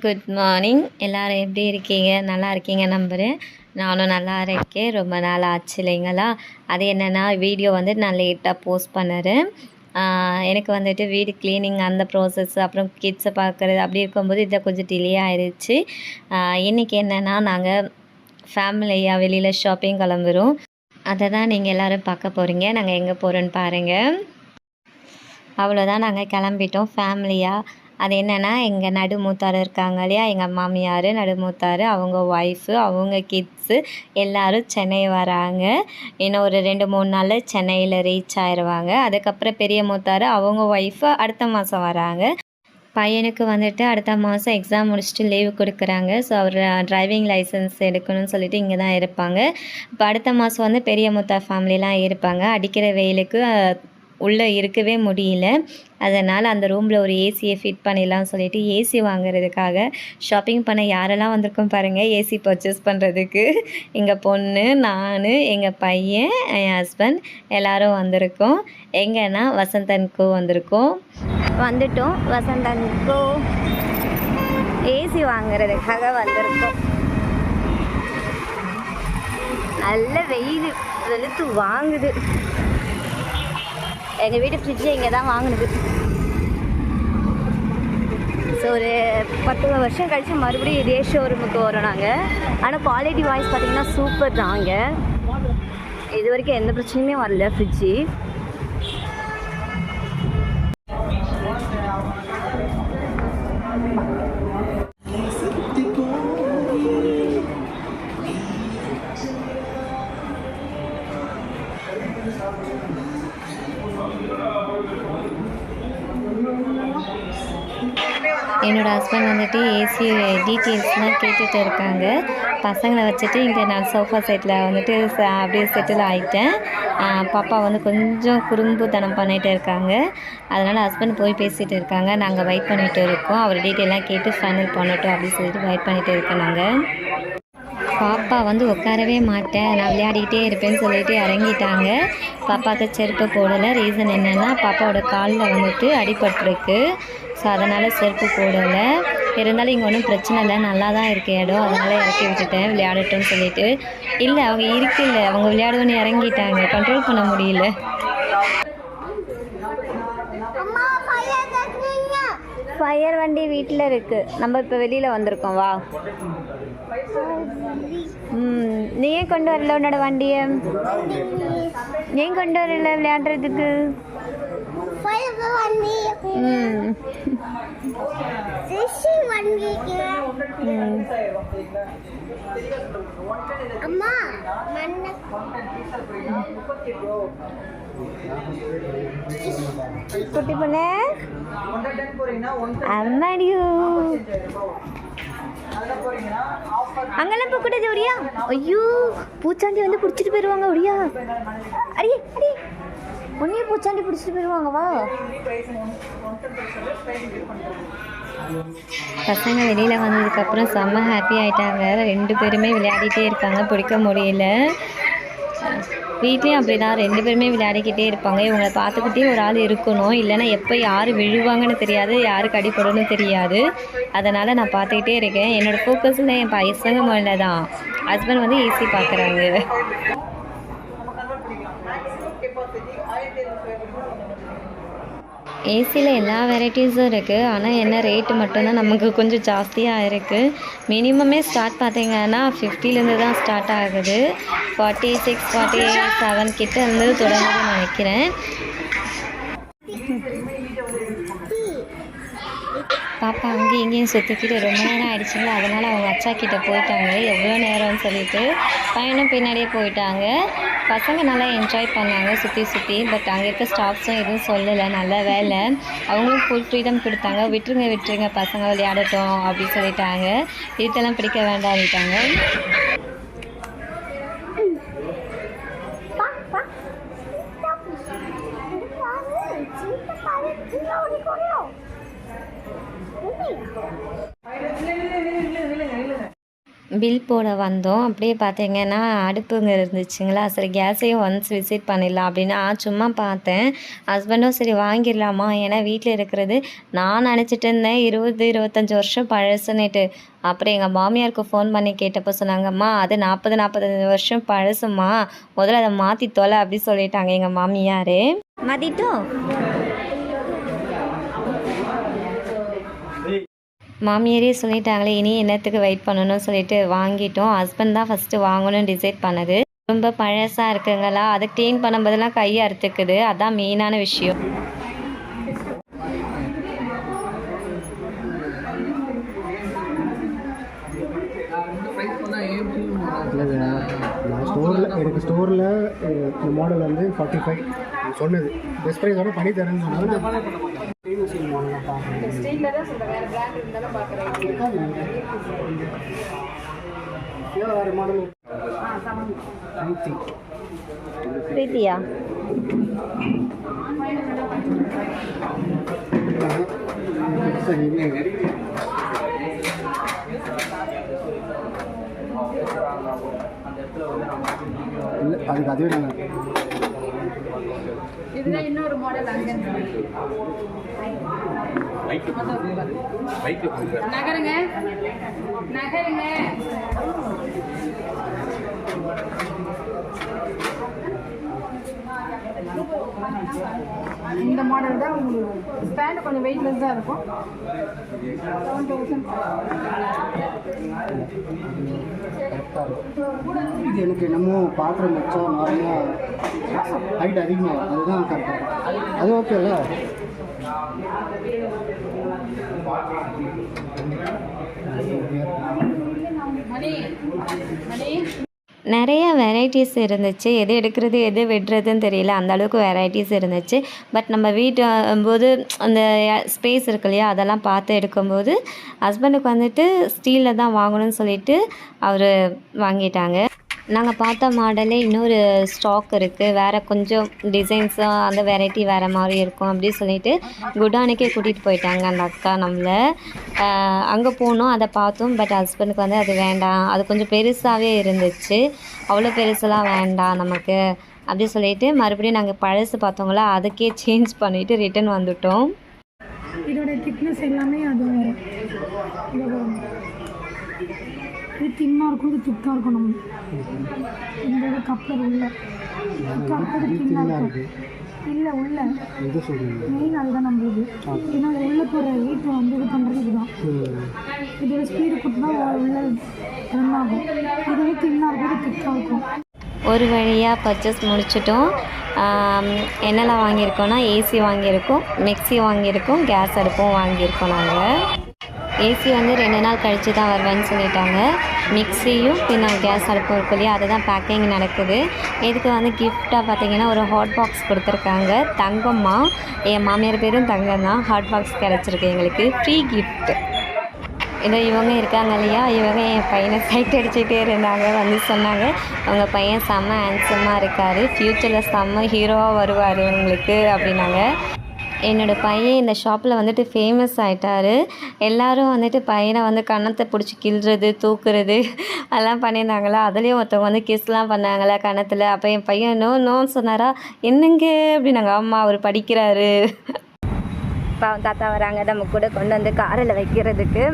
Good morning. எல்லோரும் எப்படி இருக்கீங்க? நல்லா இருக்கீங்க நம்புகிறேன். நானும் நல்லா இருக்கேன். ரொம்ப நாள் ஆச்சு இல்லைங்களா? அது என்னென்னா வீடியோ நான் லேட்டாக போஸ்ட் பண்ணுறேன். எனக்கு வீடு க்ளீனிங் அந்த ப்ராசஸ், அப்புறம் கிட்ஸை பார்க்குறது அப்படி இருக்கும்போது இதை கொஞ்சம் டிலே ஆயிடுச்சு. இன்றைக்கி என்னென்னா நாங்கள் ஃபேமிலியாக வெளியில் ஷாப்பிங் கிளம்புறோம். அதை தான் நீங்கள் எல்லோரும் பார்க்க போகிறீங்க. நாங்கள் எங்கே போகிறோன்னு பாருங்கள். அவ்வளோதான், நாங்கள் கிளம்பிட்டோம் ஃபேமிலியாக. அது என்னென்னா எங்கள் நடுமூத்தார் இருக்காங்க இல்லையா, எங்கள் மாமியார் நடுமூத்தார், அவங்க ஒய்ஃபு, அவங்க கிட்ஸு எல்லோரும் சென்னை வராங்க. இன்னும் ஒரு 2-3 நாளில் சென்னையில் ரீச் ஆயிடுவாங்க. அதுக்கப்புறம் பெரிய மூத்தார் அவங்க ஒய்ஃபு அடுத்த மாதம் வராங்க. பையனுக்கு அடுத்த மாதம் எக்ஸாம் முடிச்சுட்டு லீவு கொடுக்குறாங்க. ஸோ அவர் டிரைவிங் லைசன்ஸ் எடுக்கணும்னு சொல்லிட்டு இங்கே தான் இருப்பாங்க. இப்போ அடுத்த மாதம் பெரிய மூத்தார் ஃபேமிலிலாம் இருப்பாங்க. அடிக்கிற வெயிலுக்கு உள்ளே இருக்கவே முடியல. அதனால் அந்த ரூமில் ஒரு ஏசியை ஃபிட் பண்ணிடலாம்னு சொல்லிட்டு ஏசி வாங்குறதுக்காக ஷாப்பிங் பண்ண யாரெல்லாம் வந்திருக்கோம் பாருங்கள். ஏசி பர்ச்சேஸ் பண்ணுறதுக்கு எங்கள் பொண்ணு, நான், எங்கள் பையன், என் ஹஸ்பண்ட் எல்லோரும் வந்திருக்கோம். எங்கன்னா வசந்தன்கோ வந்திருக்கோம். வந்துட்டோம். வசந்தன்கோ ஏசி வாங்குறதுக்காக வந்திருக்கோம். நல்ல வெயில் வெளுத்து வாங்குது. எங்கள் வீட்டு ஃப்ரிட்ஜு இங்கே தான் வாங்கினது. ஸோ ஒரு 10 வருஷம் கழித்து மறுபடியும் இதே ஷோரூமுக்கு வரோம் நாங்கள். ஆனால் குவாலிட்டி வாய்ஸ் பார்த்திங்கன்னா சூப்பர் தான். இங்கே இது வரைக்கும் எந்த பிரச்சனையுமே வரல ஃப்ரிட்ஜு. என்னோடய ஹஸ்பண்ட் ஏசி டீட்டெயில்ஸ்லாம் கேட்டுகிட்டு இருக்காங்க. பசங்களை வச்சுட்டு இங்கே நான் சோஃபா செட்டில் அப்படியே செட்டில் ஆகிட்டேன். பாப்பா கொஞ்சம் குறும்புத்தனம் பண்ணிகிட்டு இருக்காங்க. அதனால் ஹஸ்பண்ட் போய் பேசிகிட்டு இருக்காங்க. நாங்கள் வெயிட் பண்ணிகிட்டு இருக்கோம். அவர் டீட்டெயிலாம் கேட்டு ஃபைனல் பண்ணட்டும் அப்படின்னு சொல்லிட்டு வெயிட் பண்ணிகிட்டு இருக்கோம். நாங்கள் பாப்பா உட்காரவே மாட்டேன், நான் விளையாடிக்கிட்டே இருப்பேன்னு சொல்லிட்டு இறங்கிட்டாங்க. பாப்பாவுக்கு செருப்பு போடலை. ரீசன் என்னென்னா பாப்பாவோட காலில் அடிபட்டிருக்கு. ஸோ அதனால் செருப்பு போடலை. இருந்தாலும் இங்கே ஒன்றும் பிரச்சனை இல்லை, நல்லா தான் இருக்குது இடம். அதனால் இறக்கி விட்டுட்டேன் விளையாடட்டும்னு சொல்லிட்டு. இல்லை அவங்க இருக்குல்ல, அவங்க விளையாடுவோன்னு இறங்கிட்டாங்க, கண்ட்ரோல் பண்ண முடியல. ஃபயர் வண்டி வீட்டில் இருக்குது. நம்ம இப்போ வெளியில் வந்திருக்கோம். வா. நீ ஏன் கொண்டு வரல உன்னோட வண்டியை? ஏன் கொண்டு வரல விளையாடுறதுக்கு? குட்டி பொண்ணு அம்மாடியோ அங்கெல்லாம் போக்கூடாது ஒடியா. ஐயோ பூச்சாண்டி பிடிச்சிட்டு போயிடுவாங்க ஒடியா. அடியே அடி உன்னையே பூச்சாண்டி பிடிச்சிட்டு போயிடுவாங்க. வா. பசங்க வெளியில் வந்ததுக்கப்புறம் செம்ம ஹாப்பி ஆகிட்டாங்க. 2 பேருமே விளையாடிட்டே இருக்காங்க, பிடிக்க முடியல. வீட்லேயும் அப்படி தான், 2 பேருமே விளையாடிக்கிட்டே இருப்பாங்க. இவங்களை பார்த்துக்கிட்டே ஒரு ஆள் இருக்கணும், இல்லைன்னா எப்போ யார் விழுவாங்கன்னு தெரியாது, யாருக்கு அடிப்படணும்னு தெரியாது. அதனால் நான் பார்த்துக்கிட்டே இருக்கேன். என்னோடய ஃபோக்கஸில் என் பசங்க மேலே தான். ஹஸ்பண்ட் ஏசி பார்க்குறாங்க. ஏசியில் எல்லா வெரைட்டிஸும் இருக்குது. ஆனால் என்ன ரேட்டு மட்டும்தான் நமக்கு கொஞ்சம் ஜாஸ்தியாக இருக்குது. மினிமமே ஸ்டார்ட் பார்த்திங்கன்னா 50லேருந்து தான் ஸ்டார்ட் ஆகுது. 46, 47 கிட்ட இருந்து தொடங்குதுன்னு நினைக்கிறேன். பாப்பா அங்கேயும் இங்கேயும் சுற்றிக்கிட்டு ரொம்ப நேரம் ஆகிடுச்சிங்களா, அதனால் அவங்க அச்சா கிட்டே போயிட்டாங்க. எவ்வளோ நேரம்னு சொல்லிட்டு பையனும் பின்னாடியே போயிட்டாங்க. பசங்க நல்லா என்ஜாய் பண்ணாங்க சுற்றி. பட் அங்கே இருக்க ஸ்டாஃப்ஸும் எதுவும் சொல்லலை. நல்ல வேலை, அவங்களும் ஃபுல் ஃப்ரீடம் கொடுத்தாங்க. விட்டுருங்க பசங்க விளையாடட்டும் அப்படின்னு சொல்லிட்டாங்க. இதெல்லாம் பிடிக்க வேண்டாம்ட்டாங்க. பில் போட வந்தோம். அப்படியே பார்த்தீங்கன்னா அடுப்புங்க இருந்துச்சுங்களா, சரி கேஸையும் ஒன்ஸ் விசிட் பண்ணிடலாம் அப்படின்னு சும்மா பார்த்தேன். ஹஸ்பண்டும் சரி வாங்கிடலாமா, ஏன்னா வீட்டில் இருக்கிறது நான் நினச்சிட்டு இருந்தேன் 20 25 வருஷம் பழசுன்னுட்டு. அப்புறம் எங்கள் மாமியாருக்கு ஃபோன் பண்ணி கேட்டப்போ சொன்னாங்கம்மா, அது 45 வருஷம் பழசுமா, முதல்ல அதை மாற்றி தொலை அப்படி சொல்லிட்டாங்க எங்கள் மாமியார். மாற்றிட்டோம். மாமியாரே சொல்லிட்டாங்களே, இனி என்னத்துக்கு வெயிட் பண்ணணும்னு சொல்லிட்டு வாங்கிட்டோம். ஹஸ்பண்ட் தான் ஃபஸ்ட்டு வாங்கணும்னு டிசைட் பண்ணது. ரொம்ப பழசாக இருக்குங்களா, அதை க்ளீன் பண்ணும்போதெல்லாம் கையை அறுத்துக்குது. அதான் மெயினான விஷயம். எனக்கு ஸ்டோரில் இந்த மாடல் வந்து 45 சொன்னது. பெஸ்ட் ப்ரைஸோட பண்ணி தரேன்னு சொன்னாங்க. வேறு மாடல் பிரீத்தியா இல்லை, அதுக்கு அதுவே நாங்கள் இதுதான் இன்னொரு மாடல். அங்கே நகருங்க நகருங்க. இந்த மாடல் தான் உங்களுக்கு ஸ்டாண்டு கொஞ்சம் வெயிட்லெஸ் தான் இருக்கும். 7000. இது எனக்கு என்னமோ பாத்திரம் வச்சா நார்மலாக ஹைட் அதிகமாக, அதுதான் கரெக்டாக. அது ஓகேல்ல. மணி மணி நிறைய வெரைட்டிஸ் இருந்துச்சு. எது எடுக்கிறது எது விடுறதுன்னு தெரியல, அந்த அளவுக்கு வெரைட்டிஸ் இருந்துச்சு. பட் நம்ம வீட்டு போது அந்த ஸ்பேஸ் இருக்கு இல்லையா, அதெல்லாம் பார்த்து எடுக்கும்போது ஹஸ்பண்டுக்கு வந்துட்டு ஸ்டீலில் தான் வாங்கணும்னு சொல்லிட்டு அவர் வாங்கிட்டாங்க. நாங்கள் பார்த்த மாடலே இன்னொரு ஸ்டாக் இருக்குது, வேறு கொஞ்சம் டிசைன்ஸாக அந்த வெரைட்டி வேறு மாதிரி இருக்கும் அப்படி சொல்லிட்டு குடானுக்கே கூட்டிகிட்டு போயிட்டாங்க அந்த அக்கா நம்மளை. அங்கே போனோம், அதை பார்த்தோம். பட் ஹஸ்பண்டுக்கு வந்து அது வேண்டாம், அது கொஞ்சம் பெருசாகவே இருந்துச்சு, அவ்வளோ பெருசெல்லாம் வேண்டாம் நமக்கு அப்படி சொல்லிட்டு மறுபடியும் நாங்கள் பழசு பார்த்தோங்களா, அதுக்கே சேஞ்ச் பண்ணிவிட்டு ரிட்டன் வந்துவிட்டோம். இதோட திக்னஸ் எல்லாமே அது வரும். இது தின்னாக இருக்கும், இது திக்காக இருக்கும். நம்ம இந்த இது கப்பர் உள்ள கப்பர் தின்னாக இருக்கும். இல்லை உள்ள மெயின் அதுதான் நம்மளுக்கு. ஏன்னா அது உள்ளே போகிற வீட்டை வந்து இது பண்ணுறதுக்கு தான். இதோட ஸ்பீடு கொடுத்தா உள்ள ரன் ஆகும். இது வந்து தின்னாக இருக்கும், இது திக்காக இருக்கும். ஒரு வழியாக பர்ச்சேஸ் முடிச்சிட்டோம். என்னெல்லாம் வாங்கியிருக்கோன்னா ஏசி வாங்கியிருக்கோம், மிக்ஸி வாங்கியிருக்கோம், கேஸ் அடுப்பும் வாங்கியிருக்கோம். நாங்கள் ஏசி வந்து 2 நாள் கழித்து தான் வருவேன்னு சொல்லிட்டாங்க. மிக்ஸியும் பின்ன கேஸ் அடுப்பும் இருக்கும் இல்லையா, அதுதான் பேக்கிங் நடக்குது. இதுக்கு வந்து கிஃப்டாக பார்த்தீங்கன்னா ஒரு ஹாட் பாக்ஸ் கொடுத்துருக்காங்க. தங்கம்மா, என் மாமியார் பேரும் தங்கம் தான். ஹாட் பாக்ஸ் கிடச்சிருக்கு எங்களுக்கு, ஃப்ரீ கிஃப்ட். இதோ இவங்க இருக்காங்க இல்லையா, இவங்க என் பையனை சைட் அடிச்சுட்டே இருந்தாங்க. வந்து சொன்னாங்க, அவங்க பையன் செம்ம ஹேண்ட்ஸமாக இருக்கார், ஃப்யூச்சரில் செம்ம ஹீரோவாக வருவார் உங்களுக்கு அப்படின்னாங்க. என்னோடய பையன் இந்த ஷாப்பில் வந்துட்டு ஃபேமஸ் ஆகிட்டார். எல்லோரும் வந்துட்டு பையனை வந்து கன்னத்தை பிடிச்சி கிள்றது தூக்குறது அதெல்லாம் பண்ணியிருந்தாங்களா. அதுலேயும் ஒருத்தவங்க வந்து கிஸ்லாம் பண்ணாங்களா கன்னத்தில். அப்போ என் பையன் நோன்னு சொன்னாரா, என்னங்க அப்படின்னாங்க. அம்மா அவர் படிக்கிறாரு. பாவம் தாத்தா வராங்க நம்ம கூட கொண்டு வந்து காரில் வைக்கிறதுக்கு.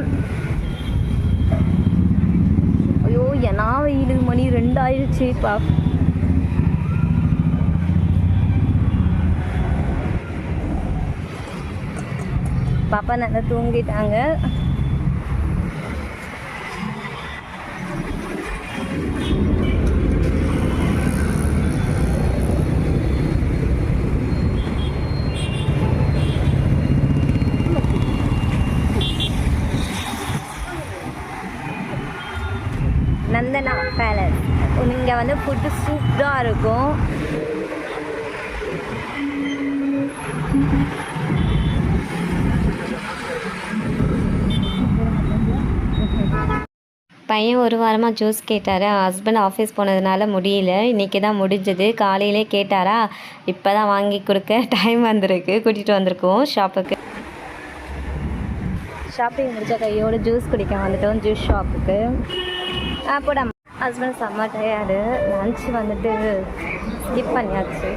ஐயோ ஏன்னா வெயில், மணி 2 ஆயிடுச்சுப்பா. பாப்பா நல்லா தூங்கிட்டாங்க. நந்தனா பேலஸ் இங்கே வந்து ஃபுட்டு சூப்பராக இருக்கும். பையன் ஒரு வாரமாக ஜூஸ் கேட்டார். ஹஸ்பண்ட் ஆஃபீஸ் போனதுனால முடியல, இன்றைக்கி தான் முடிஞ்சது. காலையிலே கேட்டாரா, இப்போ தான் வாங்கி கொடுக்க டைம் வந்திருக்கு. கூட்டிகிட்டு வந்திருக்கோம் ஷாப்புக்கு. ஷாப்பிங் முடிச்ச கையோடு ஜூஸ் குடிக்க வந்துட்டோம் ஜூஸ் ஷாப்புக்கு. போடாம ஹஸ்பண்ட் செம்ம டயர்டு. லன்ச் வந்துட்டு ஸ்கிப் பண்ணியாச்சு.